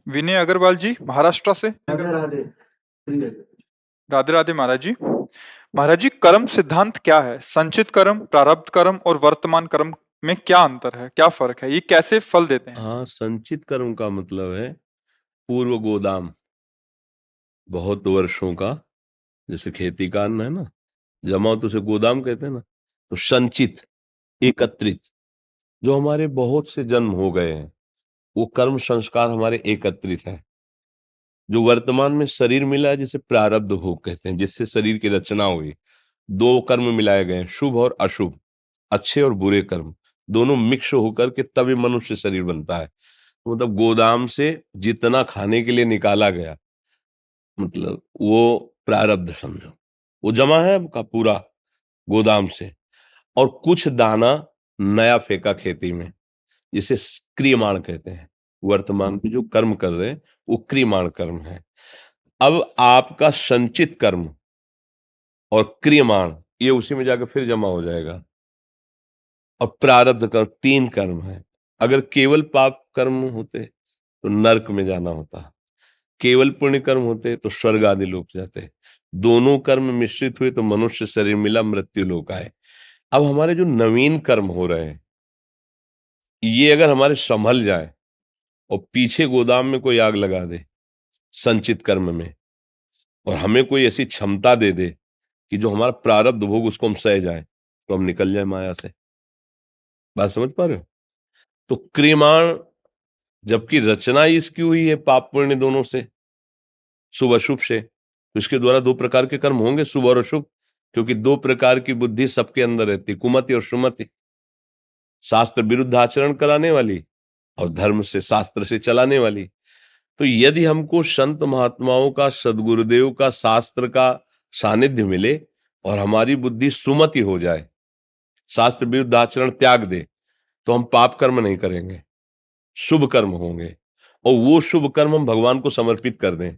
विनय अग्रवाल जी, महाराष्ट्र से। राधे राधे। ठीक है। राधे राधे महाराज जी। महाराज जी, कर्म सिद्धांत क्या है? संचित कर्म, प्रारब्ध कर्म और वर्तमान कर्म में क्या अंतर है, क्या फर्क है, ये कैसे फल देते हैं? हाँ, संचित कर्म का मतलब है पूर्व गोदाम, बहुत वर्षों का। जैसे खेती का अन्न है ना, जमा हो तो उसे गोदाम कहते हैं ना। तो संचित, एकत्रित, जो हमारे बहुत से जन्म हो गए हैं, वो कर्म संस्कार हमारे एकत्रित है। जो वर्तमान में शरीर मिला है, जिसे प्रारब्ध भोग कहते हैं, जिससे शरीर की रचना हुई। दो कर्म मिलाए गए हैं, शुभ और अशुभ, अच्छे और बुरे कर्म, दोनों मिक्स होकर के तभी मनुष्य शरीर बनता है। मतलब गोदाम से जितना खाने के लिए निकाला गया, मतलब वो प्रारब्ध समझो, वो जमा है आपका पूरा गोदाम से। और कुछ दाना नया फेंका खेती में, जिसे क्रियमाण कहते हैं। वर्तमान में जो कर्म कर रहे हैं वो क्रियमाण कर्म है। अब आपका संचित कर्म और क्रियमाण, ये उसी में जाकर फिर जमा हो जाएगा। और प्रारब्ध कर्म, तीन कर्म है। अगर केवल पाप कर्म होते तो नरक में जाना होता, केवल पुण्य कर्म होते तो स्वर्ग आदि लोक जाते। दोनों कर्म मिश्रित हुए तो मनुष्य शरीर मिला, मृत्यु लोक आए। अब हमारे जो नवीन कर्म हो रहे हैं, ये अगर हमारे संभल जाए और पीछे गोदाम में कोई आग लगा दे संचित कर्म में, और हमें कोई ऐसी क्षमता दे दे कि जो हमारा प्रारब्ध भोग उसको हम सह जाए, तो हम निकल जाए माया से। बात समझ पा रहे हो? तो क्रियमाण, जबकि रचना ही इसकी हुई है पाप पुण्य दोनों से, शुभ अशुभ से, तो इसके द्वारा दो प्रकार के कर्म होंगे, शुभ और अशुभ। क्योंकि दो प्रकार की बुद्धि सबके अंदर रहती, कुमति और सुमति। शास्त्र विरुद्ध आचरण कराने वाली और धर्म से शास्त्र से चलाने वाली। तो यदि हमको संत महात्माओं का, सदगुरुदेव का, शास्त्र का सानिध्य मिले और हमारी बुद्धि सुमति हो जाए, शास्त्र विरुद्ध आचरण त्याग दे, तो हम पाप कर्म नहीं करेंगे, शुभ कर्म होंगे। और वो शुभ कर्म हम भगवान को समर्पित कर दें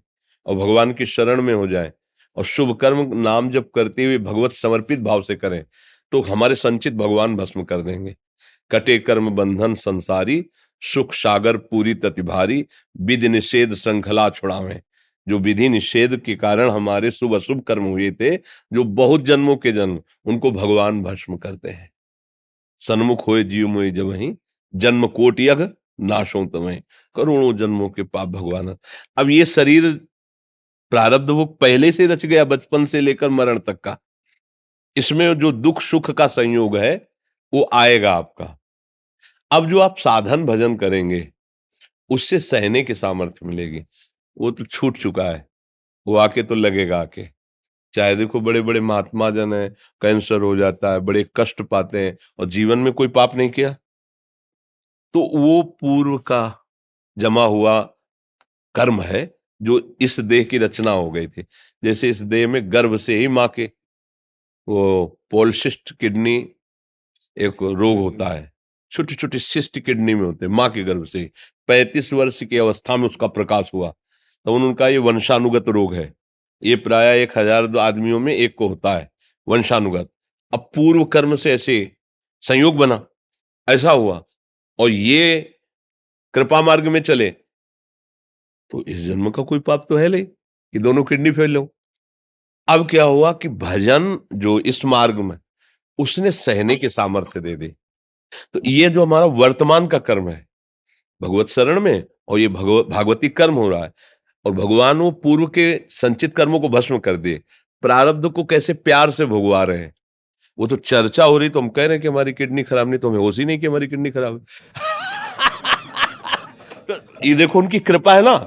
और भगवान की शरण में हो जाए, और शुभ कर्म नाम जप करते हुए भगवत समर्पित भाव से करें, तो हमारे संचित भगवान भस्म कर देंगे। कटे कर्म बंधन संसारी, सुख सागर पूरी तति भारी, विधि निषेध श्रृंखला छुड़ावें। जो विधि निषेध के कारण हमारे शुभ अशुभ कर्म हुए थे, जो बहुत जन्मों के जन्म, उनको भगवान भस्म करते हैं। सन्मुख होए जीव मोहि जबहि, जन्म कोटि अघ नाशों तमहि, करोड़ों जन्मों के पाप भगवान। अब ये शरीर प्रारब्ध वो पहले से रच गया, बचपन से लेकर मरण तक का। इसमें जो दुख सुख का संयोग है वो आएगा आपका। अब जो आप साधन भजन करेंगे, उससे सहने की सामर्थ्य मिलेगी। वो तो छूट चुका है, वो आके तो लगेगा आके। चाहे देखो बड़े बड़े महात्मा जन है, कैंसर हो जाता है, बड़े कष्ट पाते हैं, और जीवन में कोई पाप नहीं किया, तो वो पूर्व का जमा हुआ कर्म है, जो इस देह की रचना हो गई थी। जैसे इस देह में गर्भ से ही माँ के वो पॉलिसिस्ट किडनी एक रोग होता है, छोटी छोटी सिस्ट किडनी में होते हैं, माँ के गर्भ से ही। 35 वर्ष की अवस्था में उसका प्रकाश हुआ, तो उनका ये वंशानुगत रोग है। ये प्राय 1000 आदमियों में एक को होता है, वंशानुगत। अब पूर्व कर्म से ऐसे संयोग बना, ऐसा हुआ, और ये कृपा मार्ग में चले, तो इस जन्म का कोई पाप तो है नहीं कि दोनों किडनी फेल हो। अब क्या हुआ कि भजन जो इस मार्ग में, उसने सहने के सामर्थ्य दे दी। तो ये जो हमारा वर्तमान का कर्म है भगवत शरण में, और ये भागवती कर्म हो रहा है, और भगवान वो पूर्व के संचित कर्मों को भस्म कर दिए, प्रारब्ध को कैसे प्यार से भोगवा रहे हैं। वो तो चर्चा हो रही, तो हम कह रहे हैं कि हमारी किडनी खराब नहीं, तो हमें होश ही नहीं कि हमारी किडनी खराब है। तो ये देखो उनकी कृपा है ना,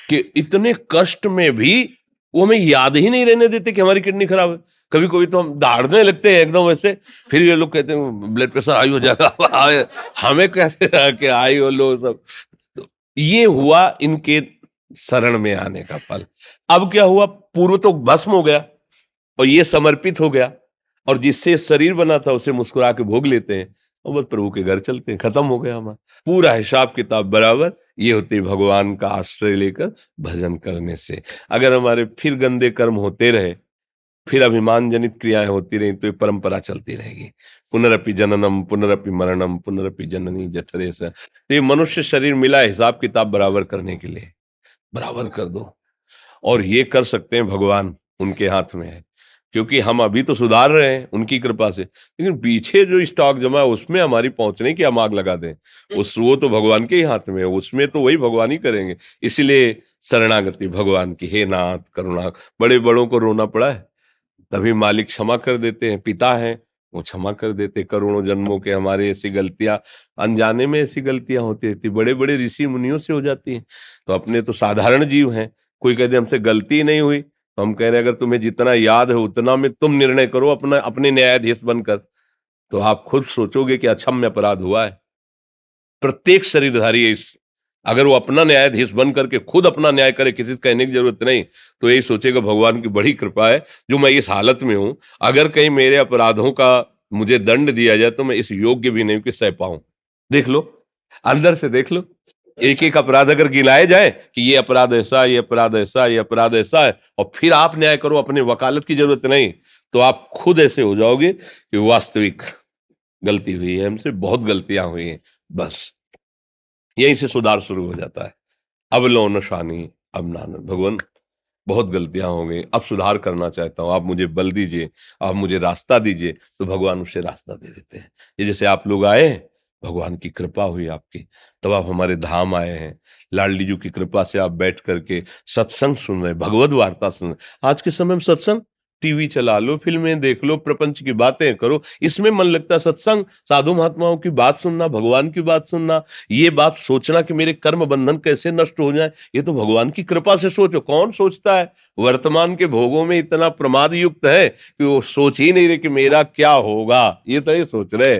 कि इतने कष्ट में भी वो हमें याद ही नहीं रहने देते कि हमारी किडनी खराब है। कभी कभी तो हम दहाड़ने लगते हैं एकदम वैसे, फिर ये लोग कहते हैं ब्लड प्रेशर हाई हो जाएगा। हमें कहते हैं कि हाई हो लो सब। तो ये हुआ इनके शरण में आने का फल। अब क्या हुआ, पूर्व तो भस्म हो गया और ये समर्पित हो गया, और जिससे शरीर बना था उसे मुस्कुरा के भोग लेते हैं, और बस प्रभु के घर चलते हैं, खत्म हो गया हमारा पूरा हिसाब किताब बराबर। ये होते भगवान का आश्रय लेकर भजन करने से। अगर हमारे फिर गंदे कर्म होते रहे, फिर अभिमान जनित क्रियाएं होती रही तो ये परंपरा चलती रहेगी। पुनरपि जननम पुनरपि मरणम पुनरपि जननी जठरे से। तो ये मनुष्य शरीर मिला है हिसाब किताब बराबर करने के लिए, बराबर कर दो। और ये कर सकते हैं भगवान, उनके हाथ में है, क्योंकि हम अभी तो सुधार रहे हैं उनकी कृपा से, लेकिन पीछे जो स्टॉक जमा है उसमें हमारी पहुंचने की हम आग लगा दें, वो तो भगवान के ही हाथ में है, उसमें तो वही भगवान ही करेंगे। इसलिए शरणागति भगवान की, हे नाथ करुणा। बड़े बड़ों को रोना पड़ा है तभी मालिक क्षमा कर देते हैं, पिता हैं वो क्षमा कर देते। करोड़ों जन्मों के हमारे ऐसी गलतियां, अनजाने में ऐसी गलतियां होती रहती, बड़े बड़े ऋषि मुनियों से हो जाती हैं। तो अपने तो साधारण जीव हैं, कोई कहते हमसे गलती नहीं हुई, तो हम कह रहे हैं अगर तुम्हें जितना याद है उतना में तुम निर्णय करो अपना, अपने न्यायाधीश बनकर, तो आप खुद सोचोगे कि अक्षम्य अपराध हुआ है। प्रत्येक शरीरधारी इस, अगर वो अपना न्यायाधीश बन करके खुद अपना न्याय करे, किसी से कहने की जरूरत नहीं, तो यही सोचेगा भगवान की बड़ी कृपा है जो मैं इस हालत में हूं। अगर कहीं मेरे अपराधों का मुझे दंड दिया जाए तो मैं इस योग्य भी नहीं कि सह पाऊं। देख लो, अंदर से देख लो, एक एक अपराध अगर गिनाए जाए कि ये अपराध ऐसा, ये अपराध ऐसा, ये अपराध ऐसा है, और फिर आप न्याय करो, अपने वकालत की जरूरत नहीं, तो आप खुद ऐसे हो जाओगे कि वास्तविक गलती हुई है, हमसे बहुत गलतियां हुई हैं। बस यहीं से सुधार शुरू हो जाता है। अब लो नशानी अब नानक, भगवान बहुत गलतियां हो गई, अब सुधार करना चाहता हूं, आप मुझे बल दीजिए, आप मुझे रास्ता दीजिए, तो भगवान उसे रास्ता दे देते हैं। ये जैसे आप लोग आए, भगवान की कृपा हुई आपकी, तब आप हमारे धाम आए हैं। लाडली जी की कृपा से आप बैठ करके सत्संग सुन रहे, भगवत वार्ता सुन रहे। आज के समय में सत्संग, टीवी चला लो, फिल्में देख लो, प्रपंच की बातें करो, इसमें मन लगता है। सत्संग, साधु महात्माओं की बात सुनना, भगवान की बात सुनना, ये बात सोचना कि मेरे कर्म बंधन कैसे नष्ट हो जाए, ये तो भगवान की कृपा से सोचो। कौन सोचता है? वर्तमान के भोगों में इतना प्रमाद युक्त है कि वो सोच ही नहीं रहे कि मेरा क्या होगा, ये तो ये सोच रहे।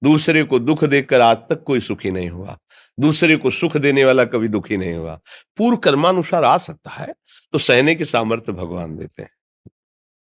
दूसरे को दुख देकर आज तक कोई सुखी नहीं हुआ, दूसरे को सुख देने वाला कभी दुखी नहीं हुआ। पूर्व कर्मानुसार आ सकता है तो सहने की सामर्थ्य भगवान देते हैं।